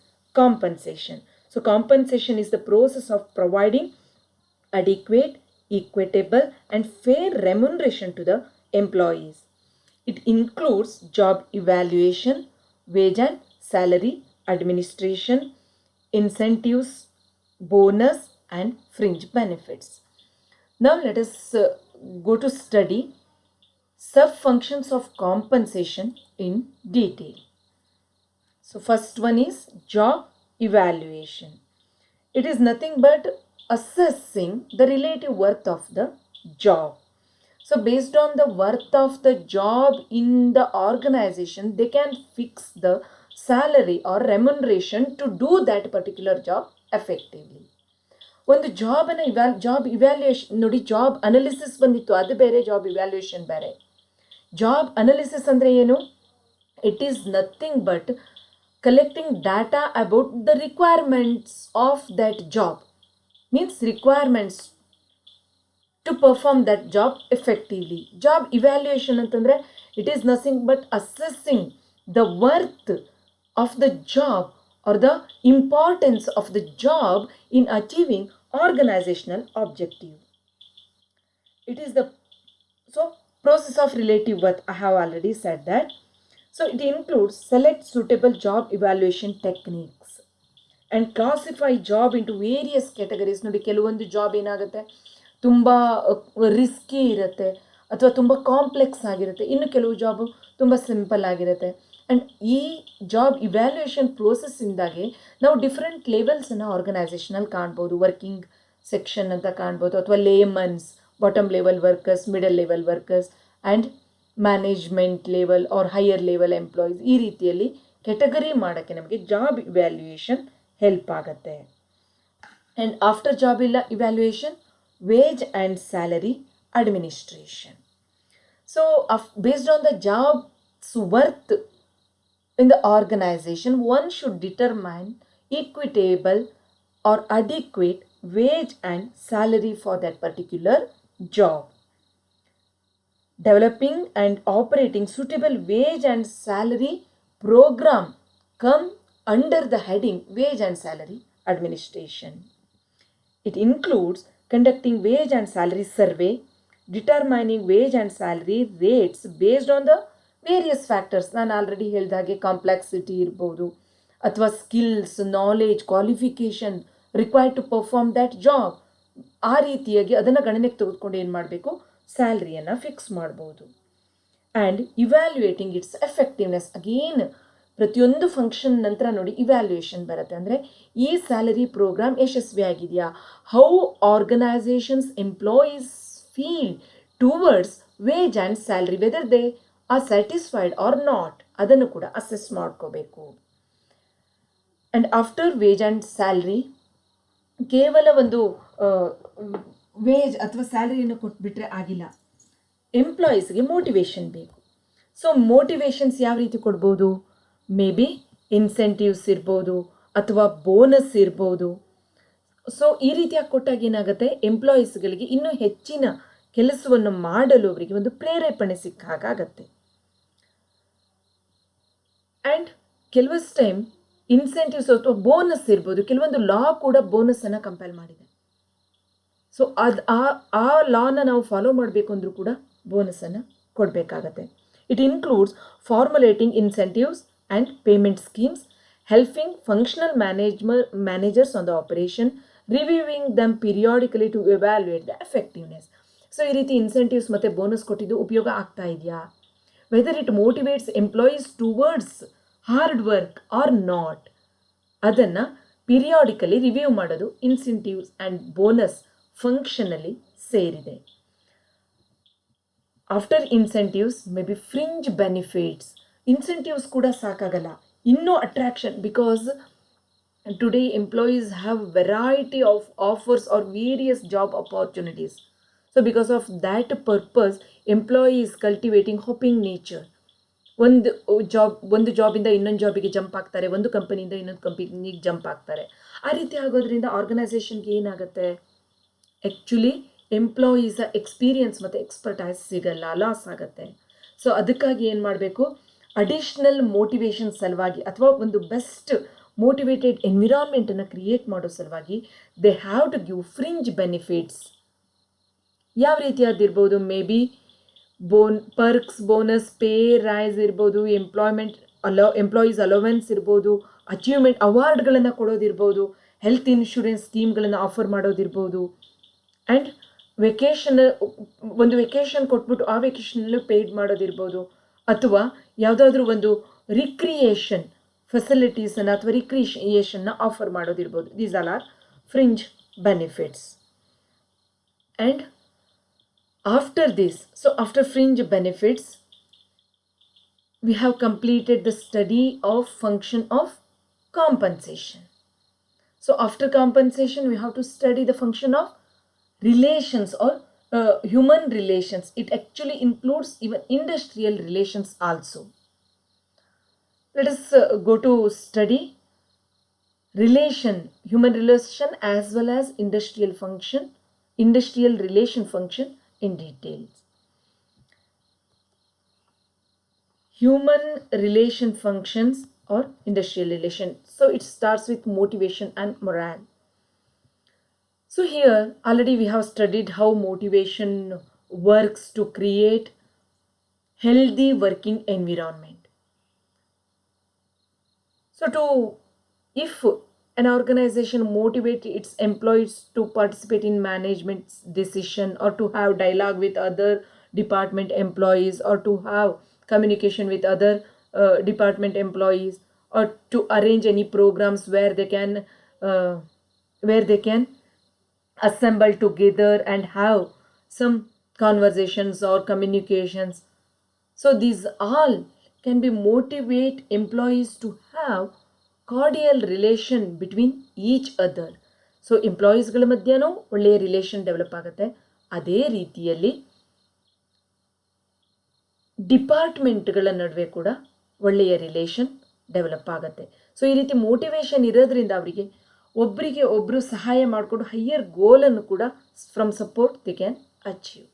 compensation. So compensation is the process of providing adequate, equitable and fair remuneration to the employees. It includes job evaluation, wage and salary administration, incentives bonus and fringe benefits. Now let us go to study sub-functions of compensation in detail. So first one is job evaluation. It is nothing but assessing the relative worth of the job. So based on the worth of the job in the organization, they can fix the salary or remuneration to do that particular job effectively. ಒಂದು job evaluation ನೋಡಿ, job analysis ಬಂದಿತ್ತು, ಅದು ಬೇರೆ, job evaluation ಬೇರೆ. Job analysis ಅಂದರೆ ಏನು? It is nothing but collecting data about the requirements of that job. Means requirements to perform that job effectively. Job evaluation ಅಂತಂದರೆ it is nothing but assessing the worth of the job or the importance of the job in achieving organizational objective. It is the process of relative worth. I have already said that. So it includes select suitable job evaluation techniques and classify job into various categories. ನೋಡಿ, ಕೆಲವೊಂದು job ಏನಾಗುತ್ತೆ, ತುಂಬ risky ಇರುತ್ತೆ ಅಥವಾ ತುಂಬ complex ಆಗಿರುತ್ತೆ. ಇನ್ನು ಕೆಲವು ಜಾಬು ತುಂಬ ಸಿಂಪಲ್ ಆಗಿರುತ್ತೆ. ಆ್ಯಂಡ್ ಈ ಜಾಬ್ ಇವ್ಯಾಲ್ಯೂಯೇಷನ್ ಪ್ರೋಸೆಸ್ಸಿಂದಾಗೆ ನಾವು ಡಿಫ್ರೆಂಟ್ ಲೆವೆಲ್ಸನ್ನು ಆರ್ಗನೈಸೇಷನಲ್ಲಿ ಕಾಣ್ಬೋದು. ವರ್ಕಿಂಗ್ ಸೆಕ್ಷನ್ ಅಂತ ಕಾಣ್ಬೋದು, ಅಥವಾ laymen, bottom level workers, middle level workers and management level or higher level employees. ಈ ರೀತಿಯಲ್ಲಿ ಕೆಟಗರಿ ಮಾಡೋಕ್ಕೆ ನಮಗೆ ಜಾಬ್ ಇವ್ಯಾಲ್ಯೂಯೇಷನ್ ಹೆಲ್ಪ್ ಆಗುತ್ತೆ. And after job evaluation, wage and salary administration. So based on the jobs worth in the organization, one should determine equitable or adequate wage and salary for that particular job. Developing and operating suitable wage and salary program come under the heading wage and salary administration. It includes conducting wage and salary survey, determining wage and salary rates based on the various factors. ನಾನು already ಹೇಳಿದಾಗೆ complexity ಇರ್ಬೋದು, ಅಥವಾ skills, knowledge, qualification required to perform that job. ಆ ರೀತಿಯಾಗಿ ಅದನ್ನು ಗಣನೆಗೆ ತೆಗೆದುಕೊಂಡು ಏನು ಮಾಡಬೇಕು, ಸ್ಯಾಲ್ರಿಯನ್ನು ಫಿಕ್ಸ್ ಮಾಡ್ಬೋದು. And evaluating its effectiveness. Again ಪ್ರತಿಯೊಂದು ಫಂಕ್ಷನ್ ನಂತರ ನೋಡಿ ಇವ್ಯಾಲ್ಯೂಯೇಷನ್ ಬರುತ್ತೆ. ಅಂದರೆ ಈ ಸ್ಯಾಲರಿ ಪ್ರೋಗ್ರಾಮ್ ಯಶಸ್ವಿಯಾಗಿದೆಯಾ, how organizations employees feel towards wage and salary, whether they are satisfied or not, ಅದನ್ನು ಕೂಡ ಅಸೆಸ್ ಮಾಡ್ಕೋಬೇಕು. And after wage and salary, ಕೇವಲ ಒಂದು ವೇಜ್ ಅಥವಾ ಸ್ಯಾಲರಿಯನ್ನು ಕೊಟ್ಬಿಟ್ರೆ ಆಗಿಲ್ಲ, ಎಂಪ್ಲಾಯೀಸ್ಗೆ ಮೋಟಿವೇಶನ್ ಬೇಕು. ಸೊ ಮೋಟಿವೇಶನ್ಸ್ ಯಾವ ರೀತಿ ಕೊಡ್ಬೋದು? ಮೇ ಬಿ ಇನ್ಸೆಂಟಿವ್ಸ್ ಇರ್ಬೋದು, ಅಥವಾ ಬೋನಸ್ ಇರ್ಬೋದು. ಸೊ ಈ ರೀತಿಯಾಗಿ ಕೊಟ್ಟಾಗ ಏನಾಗುತ್ತೆ, ಎಂಪ್ಲಾಯೀಸ್ಗಳಿಗೆ ಇನ್ನೂ ಹೆಚ್ಚಿನ ಕೆಲಸವನ್ನು ಮಾಡಲು ಅವರಿಗೆ ಒಂದು ಪ್ರೇರೇಪಣೆ ಸಿಕ್ಕ ಹಾಗಾಗತ್ತೆ. ಆ್ಯಂಡ್ ಕೆಲವೊಂದು ಟೈಮ್ ಇನ್ಸೆಂಟಿವ್ಸ್ ಅಥವಾ ಬೋನಸ್ ಇರ್ಬೋದು. ಕೆಲವೊಂದು ಲಾ ಕೂಡ ಬೋನಸ್ಸನ್ನು ಕಂಪೇರ್ ಮಾಡಿದೆ. ಸೊ ಆ ಲಾನ ನಾವು ಫಾಲೋ ಮಾಡಬೇಕು ಅಂದರೂ ಕೂಡ ಬೋನಸನ್ನು ಕೊಡಬೇಕಾಗತ್ತೆ. It includes formulating incentives and payment schemes, helping functional managers on the operation, reviewing them periodically to evaluate the effectiveness. So ಈ ರೀತಿ ಇನ್ಸೆಂಟಿವ್ಸ್ ಮತ್ತು ಬೋನಸ್ ಕೊಟ್ಟಿದ್ದು ಉಪಯೋಗ ಆಗ್ತಾ ಇದೆಯಾ, whether it motivates employees towards hard work or not, ಅದನ್ನು periodically review ಮಾಡೋದು incentives and bonus ಫಂಕ್ಷನಲ್ಲಿ ಸೇರಿದೆ. After incentives may be fringe benefits. Incentives ಕೂಡ ಸಾಕಾಗಲ್ಲ, ಇನ್ನೂ attraction, because today employees have variety of offers are various job opportunities. So because of that purpose employees cultivating hoping nature. ಒಂದು ಜಾಬಿಂದ ಇನ್ನೊಂದು ಜಾಬಿಗೆ jump ಆಗ್ತಾರೆ, ಒಂದು ಕಂಪನಿಯಿಂದ ಇನ್ನೊಂದು ಕಂಪನಿಗೆ ಜಂಪ್ ಆಗ್ತಾರೆ. ಆ ರೀತಿ ಆಗೋದ್ರಿಂದ ಆರ್ಗನೈಸೇಷನ್ಗೆ ಏನಾಗುತ್ತೆ, ಆ್ಯಕ್ಚುಲಿ ಎಂಪ್ಲಾಯೀಸ ಎಕ್ಸ್ಪೀರಿಯನ್ಸ್ ಮತ್ತು ಎಕ್ಸ್ಪರ್ಟೈಸ್ ಸಿಗಲ್ಲ, ಲಾಸ್ ಆಗುತ್ತೆ. ಸೊ ಅದಕ್ಕಾಗಿ ಏನು ಮಾಡಬೇಕು, ಅಡಿಷ್ನಲ್ ಮೋಟಿವೇಶನ್ ಸಲುವಾಗಿ ಅಥವಾ ಒಂದು ಬೆಸ್ಟ್ ಮೋಟಿವೇಟೆಡ್ ಎನ್ವಿರಾನ್ಮೆಂಟನ್ನು ಕ್ರಿಯೇಟ್ ಮಾಡೋ ಸಲುವಾಗಿ they have to give fringe benefits. ಯಾವ ರೀತಿಯಾದಿರ್ಬೋದು, maybe perks, bonus, pay raise ಇರ್ಬೋದು, ಎಂಪ್ಲಾಯೀಸ್ ಅಲೋವೆನ್ಸ್ ಇರ್ಬೋದು, ಅಚೀವ್ಮೆಂಟ್ ಅವಾರ್ಡ್ಗಳನ್ನು ಕೊಡೋದಿರ್ಬೋದು, ಹೆಲ್ತ್ ಇನ್ಶೂರೆನ್ಸ್ ಸ್ಕೀಮ್ಗಳನ್ನು ಆಫರ್ ಮಾಡೋದಿರ್ಬೋದು. ಆ್ಯಂಡ್ ಒಂದು ವೆಕೇಷನ್ ಕೊಟ್ಬಿಟ್ಟು ಆ ವೆಕೇಷನಲ್ಲೂ ಪೇಯ್ಡ್ ಮಾಡೋದಿರ್ಬೋದು, ಅಥವಾ ಯಾವುದಾದ್ರೂ ಒಂದು ರಿಕ್ರಿಯೇಷನ್ ಫೆಸಿಲಿಟೀಸನ್ನು ಅಥವಾ ರಿಕ್ರಿಯೇಷನ್ನ ಆಫರ್ ಮಾಡೋದಿರ್ಬೋದು. These are fringe benefits. And after this, so after fringe benefits, we have completed the study of function of compensation. So after compensation, we have to study the function of relations or human relations. It actually includes even industrial relations also. Let us go to study human relation as well as industrial relation function in details. Human relation functions or industrial relation. So it starts with motivation and morale. So here already we have studied how motivation works to create healthy working environment. So if an organization motivates its employees to participate in management's decision, or to have dialogue with other department employees, or to have communication with other department employees, or to arrange any programs where they can assemble together and have some conversations or communications. So these all can be motivate employees to have cordial relation between each other. So ಎಂಪ್ಲಾಯೀಸ್ಗಳ ಮಧ್ಯನೂ ಒಳ್ಳೆಯ relation develop ಆಗುತ್ತೆ. ಅದೇ ರೀತಿಯಲ್ಲಿ ಡಿಪಾರ್ಟ್ಮೆಂಟ್ಗಳ ನಡುವೆ ಕೂಡ ಒಳ್ಳೆಯ relation develop ಆಗುತ್ತೆ. ಸೊ ಈ ರೀತಿ ಮೋಟಿವೇಶನ್ ಇರೋದ್ರಿಂದ ಅವರಿಗೆ ಒಬ್ಬರಿಗೆ ಒಬ್ಬರು ಸಹಾಯ ಮಾಡಿಕೊಂಡು ಹೈಯರ್ ಗೋಲನ್ನು ಕೂಡ from support they can achieve.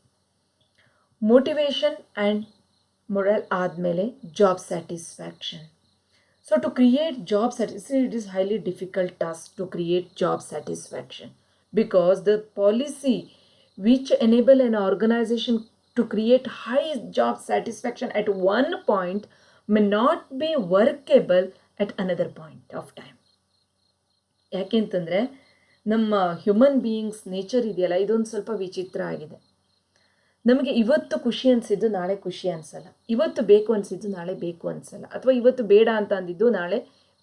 Motivation and morale ಆದಮೇಲೆ job satisfaction. So to create job satisfaction, it is highly difficult task to create job satisfaction, because the policy which enable an organization to create high job satisfaction at one point may not be workable at another point of time. ಯಾಕೆಂತಂದರೆ ನಮ್ಮ human beings nature ಇದೆಯಲ್ಲ, ಇದೊಂದು ಸ್ವಲ್ಪ ವಿಚಿತ್ರ ಆಗಿದೆ. ನಮಗೆ ಇವತ್ತು ಖುಷಿ ಅನಿಸಿದ್ದು ನಾಳೆ ಖುಷಿ ಅನಿಸಲ್ಲ, ಇವತ್ತು ಬೇಕು ಅನಿಸಿದ್ದು ನಾಳೆ ಬೇಕು ಅನಿಸಲ್ಲ, ಅಥವಾ ಇವತ್ತು ಬೇಡ ಅಂತ ಅಂದಿದ್ದು ನಾಳೆ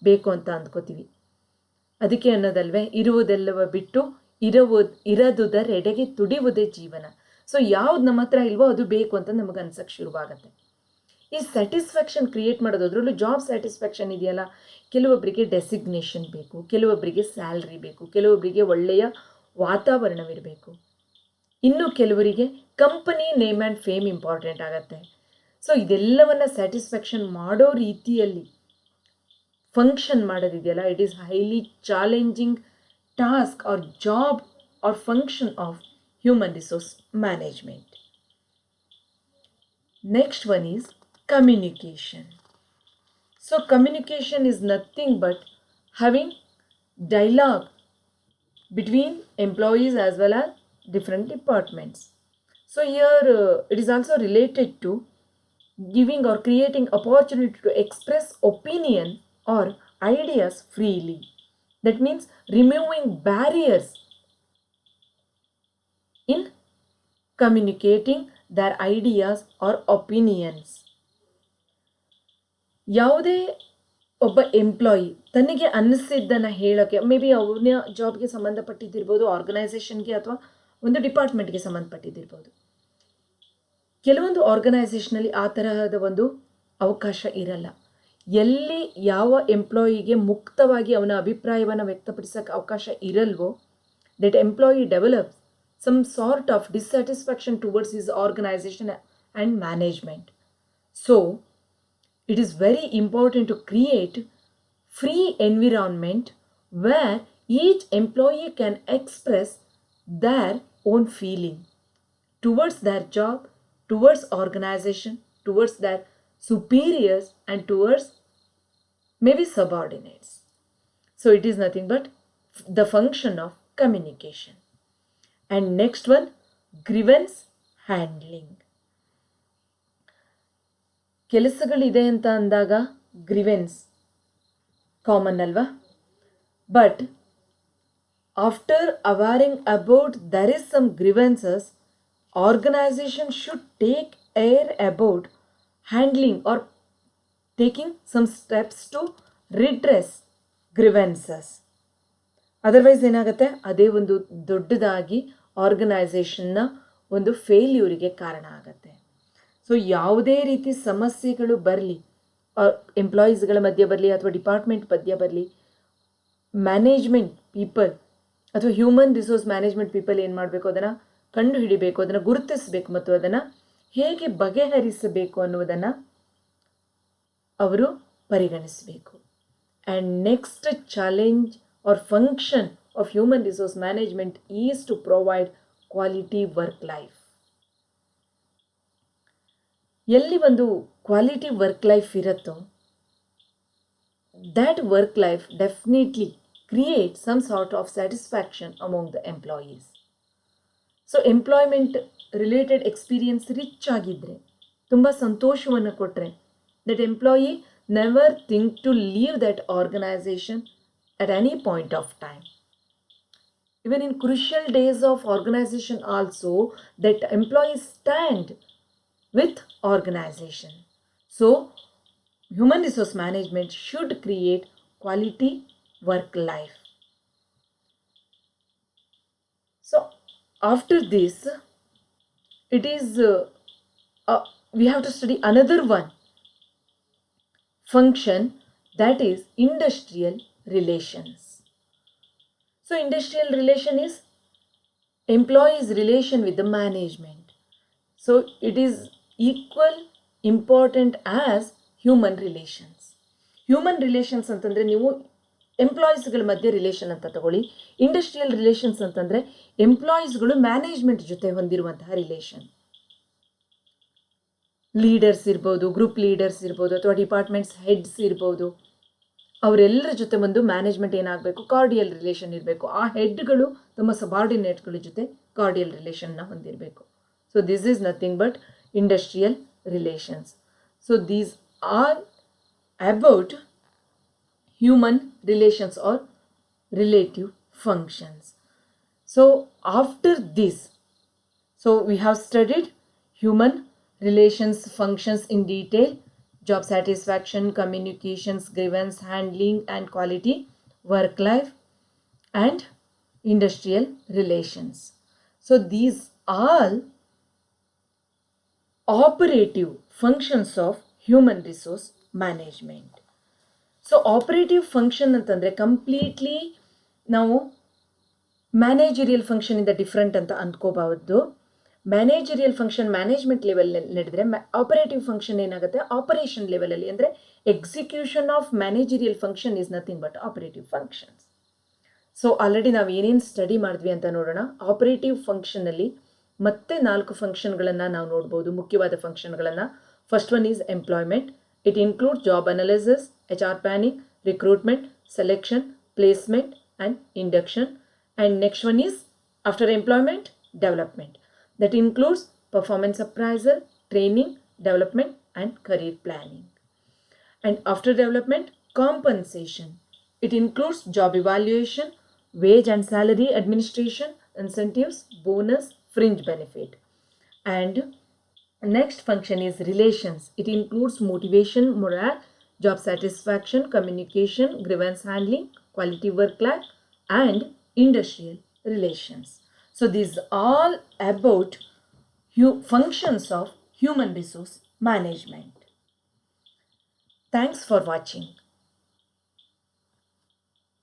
ಬೇಕು ಅಂತ ಅಂದ್ಕೋತೀವಿ. ಅದಕ್ಕೆ ಅನ್ನೋದಲ್ವೇ ಇರುವುದೆಲ್ಲವ ಬಿಟ್ಟು ಇರದುದರೆಡೆಗೆ ತುಡಿಯುವುದೇ ಜೀವನ. ಸೊ ಯಾವ್ದು ನಮ್ಮ ಹತ್ರ ಇಲ್ವೋ ಅದು ಬೇಕು ಅಂತ ನಮಗೆ ಅನ್ಸಕ್ಕೆ ಶುರುವಾಗುತ್ತೆ. ಈ ಸ್ಯಾಟಿಸ್ಫ್ಯಾಕ್ಷನ್ ಕ್ರಿಯೇಟ್ ಮಾಡೋದು, ಅದರಲ್ಲೂ ಜಾಬ್ ಸ್ಯಾಟಿಸ್ಫ್ಯಾಕ್ಷನ್ ಇದೆಯಲ್ಲ, ಕೆಲವೊಬ್ಬರಿಗೆ ಡೆಸಿಗ್ನೇಷನ್ ಬೇಕು, ಕೆಲವೊಬ್ಬರಿಗೆ ಸ್ಯಾಲ್ರಿ ಬೇಕು, ಕೆಲವೊಬ್ಬರಿಗೆ ಒಳ್ಳೆಯ ವಾತಾವರಣವಿರಬೇಕು, ಇನ್ನು ಕೆಲವರಿಗೆ company name and fame important ಆಗುತ್ತೆ. ಸೊ ಇದೆಲ್ಲವನ್ನು ಸ್ಯಾಟಿಸ್ಫ್ಯಾಕ್ಷನ್ ಮಾಡೋ ರೀತಿಯಲ್ಲಿ ಫಂಕ್ಷನ್ ಮಾಡೋದಿದೆಯಲ್ಲ, it is highly challenging task or job or function of human resource management. Next one is communication. So communication is nothing but having dialogue between employees as well as different departments. So here it is also related to giving or creating opportunity to express opinion or ideas freely. That means removing barriers in communicating their ideas or opinions. ಯಾವುದೇ ಒಬ್ಬ employee ತನಗೆ ಅನ್ನಿಸಿದ್ದನ್ನು ಹೇಳೋಕ್ಕೆ, may be ಅವನ ಜಾಬ್ಗೆ ಸಂಬಂಧಪಟ್ಟಿದ್ದಿರ್ಬೋದು, ಆರ್ಗನೈಸೇಷನ್ಗೆ ಅಥವಾ ಒಂದು ಡಿಪಾರ್ಟ್ಮೆಂಟ್ಗೆ ಸಂಬಂಧಪಟ್ಟಿದ್ದಿರ್ಬೋದು. ಕೆಲವೊಂದು ಆರ್ಗನೈಸೇಷನಲ್ಲಿ ಆ ತರಹದ ಒಂದು ಅವಕಾಶ ಇರಲ್ಲ. ಎಲ್ಲಿ ಯಾವ ಎಂಪ್ಲಾಯಿಗೆ ಮುಕ್ತವಾಗಿ ಅವನ ಅಭಿಪ್ರಾಯವನ್ನು ವ್ಯಕ್ತಪಡಿಸೋಕ್ಕೆ ಅವಕಾಶ ಇರಲ್ವೋ, that employee develops some sort of dissatisfaction towards his organisation and management. So it is very important to create free environment where each employee can express their own feeling towards their job, towards organization, towards their superiors, and towards maybe subordinates. So it is nothing but the function of communication. And next one, grievance handling. ಕೆಲಸಗಳಿದೆ ಅಂತ ಅಂದಾಗ grievance common ಅಲ್ವಾ? But after awareing about there is some grievances, organization should take care about handling or taking some steps to redress grievances. Otherwise ಏನಾಗುತ್ತೆ, ಅದೇ ಒಂದು ದೊಡ್ಡದಾಗಿ ಆರ್ಗನೈಸೇಷನ್ನ ಒಂದು ಫೇಲ್ಯೂರಿಗೆ ಕಾರಣ ಆಗುತ್ತೆ. ಸೊ ಯಾವುದೇ ರೀತಿ ಸಮಸ್ಯೆಗಳು ಬರಲಿ, ಎಂಪ್ಲಾಯೀಸ್ಗಳ ಮಧ್ಯೆ ಬರಲಿ ಅಥವಾ ಡಿಪಾರ್ಟ್ಮೆಂಟ್ ಮಧ್ಯೆ ಬರಲಿ, ಮ್ಯಾನೇಜ್ಮೆಂಟ್ ಪೀಪಲ್ ಅಥವಾ ಹ್ಯೂಮನ್ ರಿಸೋರ್ಸ್ ಮ್ಯಾನೇಜ್ಮೆಂಟ್ ಪೀಪಲ್ ಏನು ಮಾಡಬೇಕು, ಅದನ್ನು ಕಂಡು ಹಿಡಿಬೇಕು, ಅದನ್ನು ಗುರುತಿಸಬೇಕು ಮತ್ತು ಅದನ್ನು ಹೇಗೆ ಬಗೆಹರಿಸಬೇಕು ಅನ್ನುವುದನ್ನು ಅವರು ಪರಿಗಣಿಸಬೇಕು. And next challenge or function of human resource management is to provide quality work life. ಎಲ್ಲಿ ಒಂದು ಕ್ವಾಲಿಟಿ ವರ್ಕ್ ಲೈಫ್ ಇರುತ್ತೋ, that work life definitely creates some sort of satisfaction among the employees. So employment related experience rich ಆಗಿದ್ದರೆ, ತುಂಬ ಸಂತೋಷವನ್ನು ಕೊಟ್ಟರೆ, that employee never think to leave that organization at any point of time. Even in crucial days of organization also, that employees stand with organization. So human resource management should create quality work life. So after this, it is we have to study another one function, that is industrial relations. So industrial relation is employees' relation with the management. So it is equal important as human relations. Human relations ಅಂತಂದರೆ ನೀವು ಎಂಪ್ಲಾಯೀಸ್ಗಳ ಮಧ್ಯೆ relation ಅಂತ ತಗೊಳ್ಳಿ. Industrial relations ಅಂತಂದರೆ ಎಂಪ್ಲಾಯೀಸ್ಗಳು management ಜೊತೆ ಹೊಂದಿರುವಂತಹ relation. Leaders ಇರ್ಬೋದು, group leaders ಇರ್ಬೋದು, ಅಥವಾ ಡಿಪಾರ್ಟ್ಮೆಂಟ್ಸ್ ಹೆಡ್ಸ್ ಇರ್ಬೋದು, ಅವರೆಲ್ಲರ ಜೊತೆ ಒಂದು ಮ್ಯಾನೇಜ್ಮೆಂಟ್ ಏನಾಗಬೇಕು, ಕಾರ್ಡಿಯಲ್ ರಿಲೇಷನ್ ಇರಬೇಕು. ಆ ಹೆಡ್ಗಳು ತಮ್ಮ ಸಬಾರ್ಡಿನೇಟ್ಗಳ ಜೊತೆ ಕಾರ್ಡಿಯಲ್ ರಿಲೇಷನ್ನ ಹೊಂದಿರಬೇಕು. So this is nothing but industrial relations. So these are about human relations or relative functions. So after this, so we have studied human relations functions in detail: job satisfaction, communications, grievance handling, and quality work life, and industrial relations. So these are operative functions of human resource management. So operative function ಅಂತಂದರೆ completely ನಾವು managerial ಫಂಕ್ಷನಿಂದ different ಅಂತ ಅಂದ್ಕೋಬಾರ್ದು. Managerial function management ಲೆವೆಲಲ್ಲಿ ನಡೆದರೆ, operative function ಏನಾಗುತ್ತೆ operation ಲೆವೆಲಲ್ಲಿ. ಅಂದರೆ execution of managerial function is nothing but operative functions. So already ನಾವು ಏನೇನು ಸ್ಟಡಿ ಮಾಡಿದ್ವಿ ಅಂತ ನೋಡೋಣ. ಆಪರೇಟಿವ್ ಫಂಕ್ಷನಲ್ಲಿ ಮತ್ತೆ 4 ಫಂಕ್ಷನ್ಗಳನ್ನು ನಾವು ನೋಡ್ಬೋದು, ಮುಖ್ಯವಾದ ಫಂಕ್ಷನ್ಗಳನ್ನು. First one is employment. It includes job analysis, HR planning, recruitment, selection, placement, and induction. And next one is after employment, development. That includes performance appraisal, training, development, and career planning. And after development, compensation. It includes job evaluation, wage and salary administration, incentives, bonus, fringe benefit. And next function is relations. It includes motivation, morale, job satisfaction, communication, grievance handling, quality work life, and industrial relations. So these all about functions of human resource management. Thanks for watching.